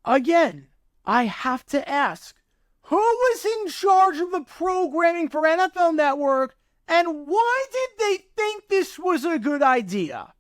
Again, I have to ask, who was in charge of the programming for NFL Network, and why did they think this was a good idea?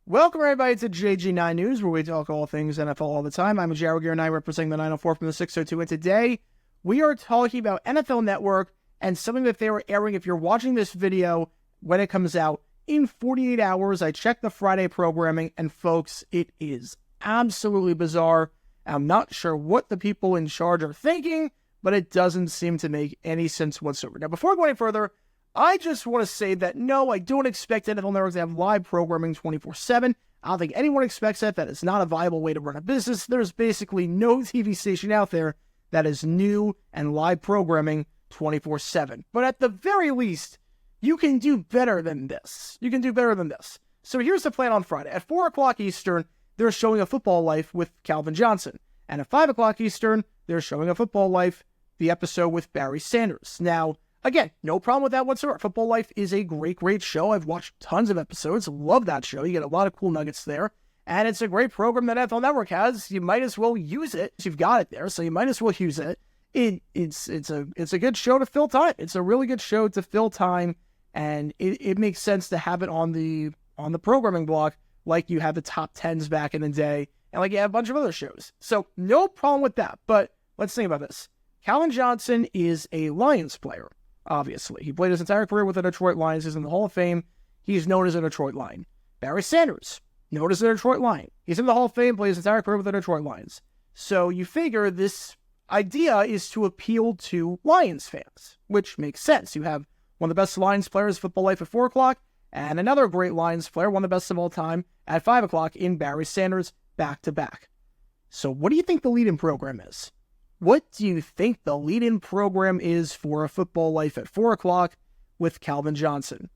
Welcome, everybody, to JG9 News, where we talk all things NFL all the time. I'm Jared Gear9, representing the 904 from the 602, and today we are talking about NFL Network and something that they were airing. If you're watching this video when it comes out in 48 hours, I checked the Friday programming, and folks, it is absolutely bizarre. I'm not sure what the people in charge are thinking, but it doesn't seem to make any sense whatsoever. Now, before going any further, I just want to say that, no, I don't expect NFL Network to have live programming 24/7. I don't think anyone expects that. That is not a viable way to run a business. There's basically no TV station out there that is new and live programming 24/7. But at the very least, you can do better than this. You can do better than this. So here's the plan on Friday. At 4 o'clock Eastern, they're showing A Football Life with Calvin Johnson. And at 5 o'clock Eastern, they're showing A Football Life, the episode with Barry Sanders. Now, again, no problem with that whatsoever. Football Life is a great, great show. I've watched tons of episodes. Love that show. You get a lot of cool nuggets there. And it's a great program that NFL Network has. You might as well use it. You've got it there, so you might as well use it. It's a good show to fill time. It's a really good show to fill time, and it makes sense to have it on the programming block, like you had the top 10s back in the day, and like you have a bunch of other shows. So no problem with that. But let's think about this. Calvin Johnson is a Lions player. Obviously, he played his entire career with the Detroit Lions. He's in the Hall of Fame. He's known as a Detroit Lion. Barry Sanders, known as a Detroit Lion. He's in the Hall of Fame, played his entire career with the Detroit Lions. So you figure this idea is to appeal to Lions fans, which makes sense. You have one of the best Lions players, Football Life, at 4 o'clock, and another great Lions player, one of the best of all time, at 5 o'clock in Barry Sanders, back-to-back. So what do you think the lead-in program is? What do you think the lead-in program is for A Football Life at 4 o'clock with Calvin Johnson?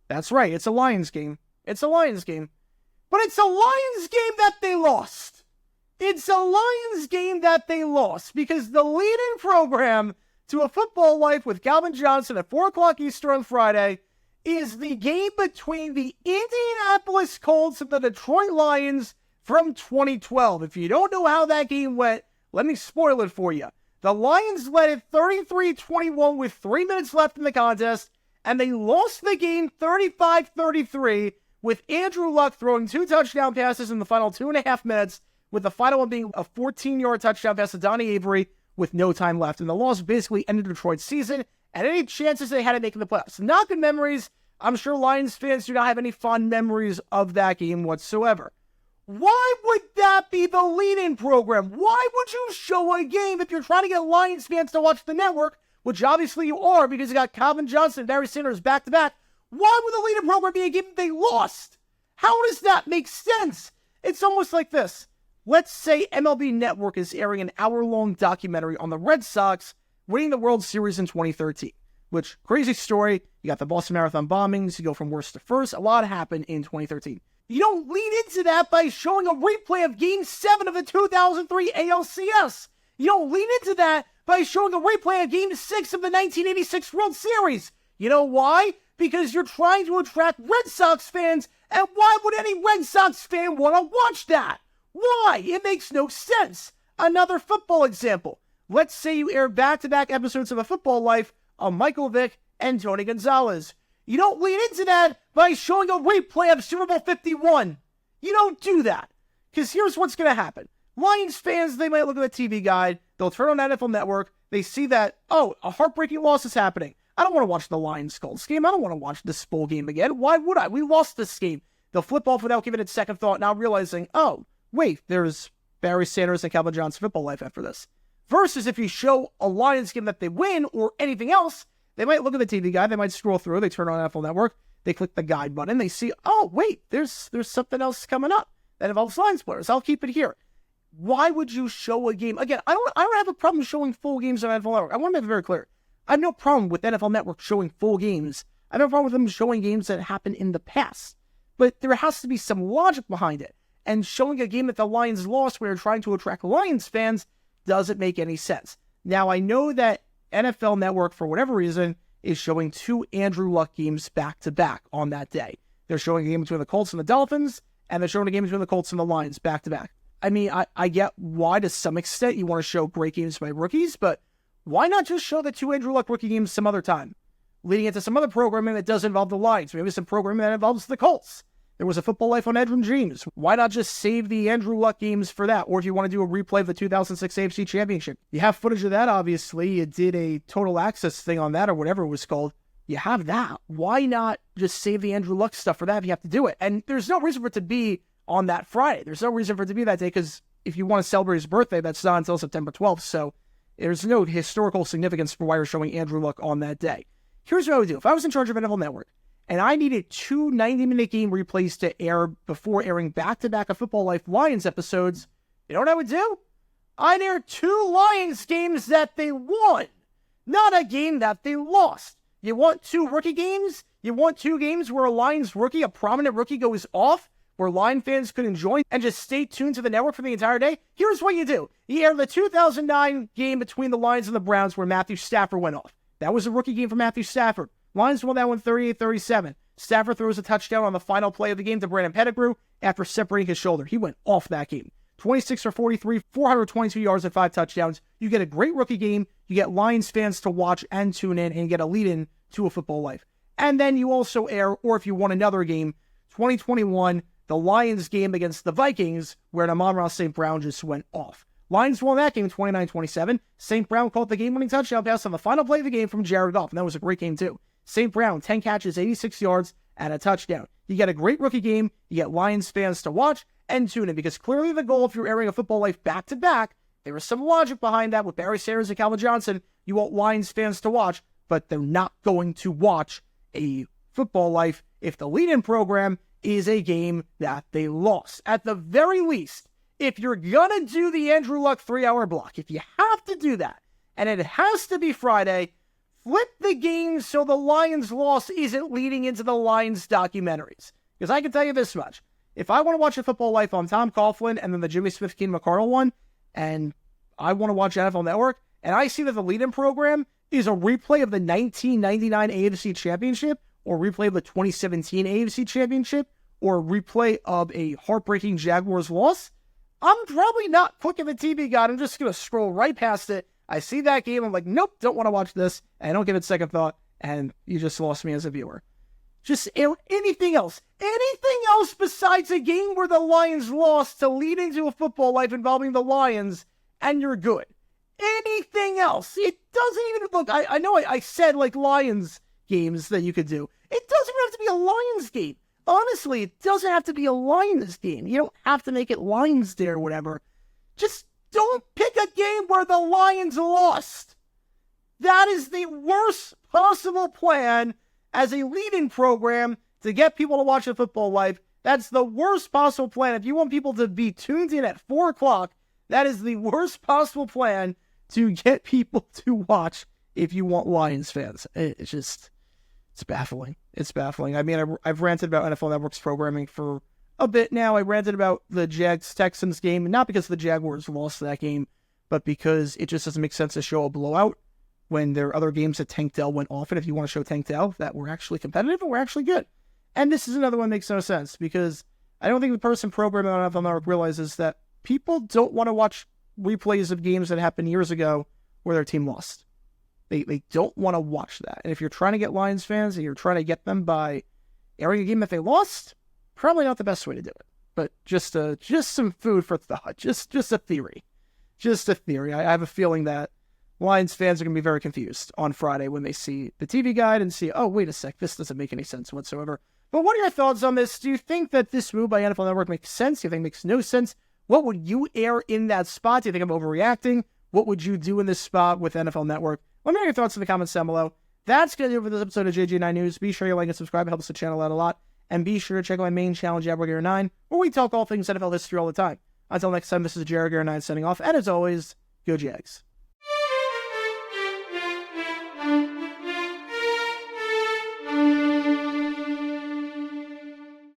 That's right, it's a Lions game. It's a Lions game. But it's a Lions game that they lost. It's a Lions game that they lost because the lead-in program to A Football Life with Calvin Johnson at 4 o'clock Eastern on Friday is the game between the Indianapolis Colts and the Detroit Lions from 2012. If you don't know how that game went, let me spoil it for you. The Lions led it 33-21 with 3 minutes left in the contest, and they lost the game 35-33 with Andrew Luck throwing 2 touchdown passes in the final 2.5 minutes, with the final one being a 14-yard touchdown pass to Donnie Avery with no time left. And the loss basically ended Detroit's season and any chances they had of making the playoffs. Not good memories. I'm sure Lions fans do not have any fond memories of that game whatsoever. Why would that be the lead-in program? Why would you show a game if you're trying to get Lions fans to watch the network, which obviously you are because you got Calvin Johnson and Barry Sanders back-to-back? Why would the lead-in program be a game they lost? How does that make sense? It's almost like this. Let's say MLB Network is airing an hour-long documentary on the Red Sox winning the World Series in 2013, which, crazy story, you got the Boston Marathon bombings, you go from worst to first, a lot happened in 2013. You don't lead into that by showing a replay of Game 7 of the 2003 ALCS. You don't lead into that by showing a replay of Game 6 of the 1986 World Series. You know why? Because you're trying to attract Red Sox fans, and why would any Red Sox fan want to watch that? Why? It makes no sense. Another football example. Let's say you air back-to-back episodes of A Football Life of Michael Vick and Tony Gonzalez. You don't lead into that by showing a replay of Super Bowl 51. You don't do that. Because here's what's going to happen. Lions fans, they might look at the TV guide. They'll turn on NFL Network. They see that, oh, a heartbreaking loss is happening. I don't want to watch the Lions-Colts game. I don't want to watch this bowl game again. Why would I? We lost this game. They'll flip off without giving it second thought, now realizing, oh, wait, there's Barry Sanders and Calvin Johnson Football Life after this. Versus if you show a Lions game that they win or anything else, they might look at the TV guide, they might scroll through, they turn on NFL Network, they click the guide button, they see, oh, wait, there's something else coming up that involves Lions players. I'll keep it here. Why would you show a game? Again, I don't have a problem showing full games on NFL Network. I want to make it very clear. I have no problem with NFL Network showing full games. I have no problem with them showing games that happened in the past. But there has to be some logic behind it. And showing a game that the Lions lost where you're trying to attract Lions fans doesn't make any sense. Now, I know that NFL Network, for whatever reason, is showing 2 Andrew Luck games back-to-back on that day. They're showing a game between the Colts and the Dolphins, and they're showing a game between the Colts and the Lions back-to-back. I mean, I get why to some extent you want to show great games by rookies, but why not just show the 2 Andrew Luck rookie games some other time, leading into some other programming that does involve the Lions, maybe some programming that involves the Colts. There was a Football Life on Edwin James. Why not just save the Andrew Luck games for that? Or if you want to do a replay of the 2006 AFC Championship, you have footage of that, obviously. You did a total access thing on that or whatever it was called. You have that. Why not just save the Andrew Luck stuff for that if you have to do it? And there's no reason for it to be on that Friday. There's no reason for it to be that day, because if you want to celebrate his birthday, that's not until September 12th. So there's no historical significance for why you're showing Andrew Luck on that day. Here's what I would do. If I was in charge of NFL Network and I needed 2 90-minute game replays to air before airing back-to-back of Football Life Lions episodes, you know what I would do? I'd air 2 Lions games that they won, not a game that they lost. You want 2 rookie games? You want 2 games where a Lions rookie, a prominent rookie, goes off, where Lion fans could enjoy and just stay tuned to the network for the entire day? Here's what you do. You air the 2009 game between the Lions and the Browns where Matthew Stafford went off. That was a rookie game for Matthew Stafford. Lions won that one 38-37. Stafford throws a touchdown on the final play of the game to Brandon Pettigrew after separating his shoulder. He went off that game. 26 for 43, 422 yards and 5 touchdowns. You get a great rookie game. You get Lions fans to watch and tune in and get a lead-in to a Football Life. And then you also air, or if you want another game, 2021, the Lions game against the Vikings, where Amon-Ra St. Brown just went off. Lions won that game 29-27. St. Brown caught the game-winning touchdown pass on the final play of the game from Jared Goff, and that was a great game too. St. Brown, 10 catches, 86 yards, and a touchdown. You get a great rookie game, you get Lions fans to watch and tune in, because clearly the goal, if you're airing a Football Life back-to-back, there is some logic behind that with Barry Sanders and Calvin Johnson. You want Lions fans to watch, but they're not going to watch a Football Life if the lead-in program is a game that they lost. At the very least, if you're gonna do the Andrew Luck 3-hour block, if you have to do that, and it has to be Friday, flip the game so the Lions loss isn't leading into the Lions documentaries. Because I can tell you this much. If I want to watch a Football Life on Tom Coughlin and then the Jimmy Smith Keenan McCardle one, and I want to watch NFL Network, and I see that the lead-in program is a replay of the 1999 AFC Championship, or replay of the 2017 AFC Championship, or a replay of a heartbreaking Jaguars loss, I'm probably not clicking the TV guide. I'm just going to scroll right past it. I see that game, I'm like, nope, don't want to watch this, and I don't give it second thought, and you just lost me as a viewer. Just anything else besides a game where the Lions lost to lead into a Football Life involving the Lions, and you're good. Anything else, it doesn't even look, I know I said like Lions games that you could do. It doesn't even have to be a Lions game. Honestly, it doesn't have to be a Lions game. You don't have to make it Lions Day or whatever. Just don't pick a game where the Lions lost. That is the worst possible plan as a lead-in program to get people to watch a Football Life. That's the worst possible plan. If you want people to be tuned in at 4 o'clock, that is the worst possible plan to get people to watch if you want Lions fans. It's baffling. It's baffling. I mean, I've ranted about NFL Network's programming for a bit now. I ranted about the Jags-Texans game, not because the Jaguars lost that game, but because it just doesn't make sense to show a blowout when there are other games that Tank Dell went off in. If you want to show Tank Dell that we're actually competitive and we're actually good. And this is another one that makes no sense, because I don't think the person programming on NFL Network realizes that people don't want to watch replays of games that happened years ago where their team lost. They don't want to watch that. And if you're trying to get Lions fans and you're trying to get them by airing a game that they lost, probably not the best way to do it. But just some food for thought. Just a theory. Just a theory. I have a feeling that Lions fans are going to be very confused on Friday when they see the TV guide and see, oh, wait a sec, this doesn't make any sense whatsoever. But what are your thoughts on this? Do you think that this move by NFL Network makes sense? Do you think it makes no sense? What would you air in that spot? Do you think I'm overreacting? What would you do in this spot with NFL Network? Let me know your thoughts in the comments down below. That's going to do it for this episode of JJ9 News. Be sure you like and subscribe. It helps the channel out a lot. And be sure to check out my main channel, Jaguar9, where we talk all things NFL history all the time. Until next time, this is Jaguar9 signing off. And as always, go Jags.